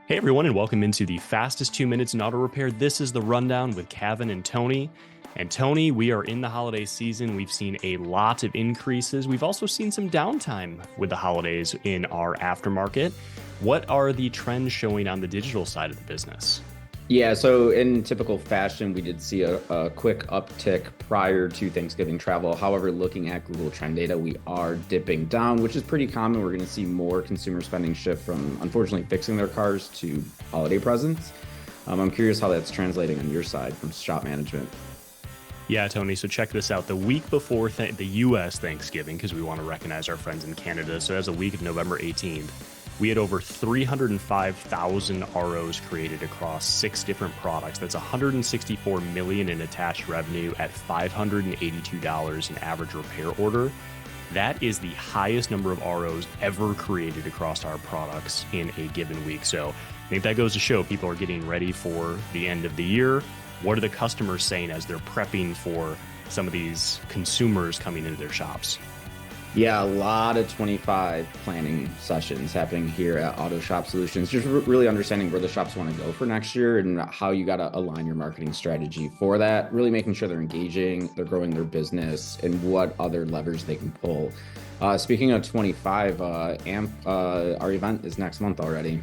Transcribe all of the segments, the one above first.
Hey everyone, and welcome into the fastest 2 minutes in auto repair. This is the rundown with Cavan and Tony. And Tony, we are in the holiday season. We've seen a lot of increases. We've also seen some downtime with the holidays in our aftermarket. What are the trends showing on the digital side of the business? Yeah, so in typical fashion, we did see a quick uptick prior to Thanksgiving travel. However, looking at Google Trend data, we are dipping down, which is pretty common. We're going to see more consumer spending shift from, unfortunately, fixing their cars to holiday presents. I'm curious how that's translating on your side from shop management. Yeah, Tony, so check this out. The week before the U.S. Thanksgiving, because we want to recognize our friends in Canada, so that's the week of November 18th, we had over 305,000 ROs created across 6 different products. That's $164 million in attached revenue at $582 in average repair order. That is the highest number of ROs ever created across our products in a given week. So I think that goes to show people are getting ready for the end of the year. What are the customers saying as they're prepping for some of these consumers coming into their shops? Yeah, a lot of 25 planning sessions happening here at Auto Shop Solutions. Just really understanding where the shops want to go for next year and how you got to align your marketing strategy for that. Really making sure they're engaging, they're growing their business, and what other levers they can pull. Speaking of 25, our event is next month already.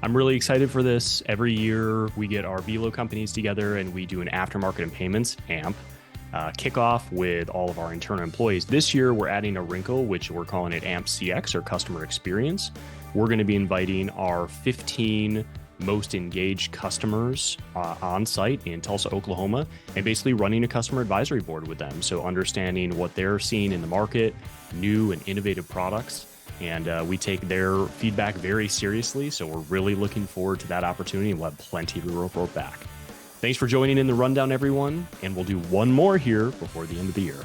I'm really excited for this. Every year we get our Velo companies together and we do an aftermarket and payments AMP kickoff with all of our internal employees. This year we're adding a wrinkle, which we're calling it AMP CX, or customer experience. We're going to be inviting our 15 most engaged customers on site in Tulsa, Oklahoma, and basically running a customer advisory board with them. So understanding what they're seeing in the market, new and innovative products. And we take their feedback very seriously. So we're really looking forward to that opportunity, and we'll have plenty to report back. Thanks for joining in the rundown, everyone. And we'll do one more here before the end of the year.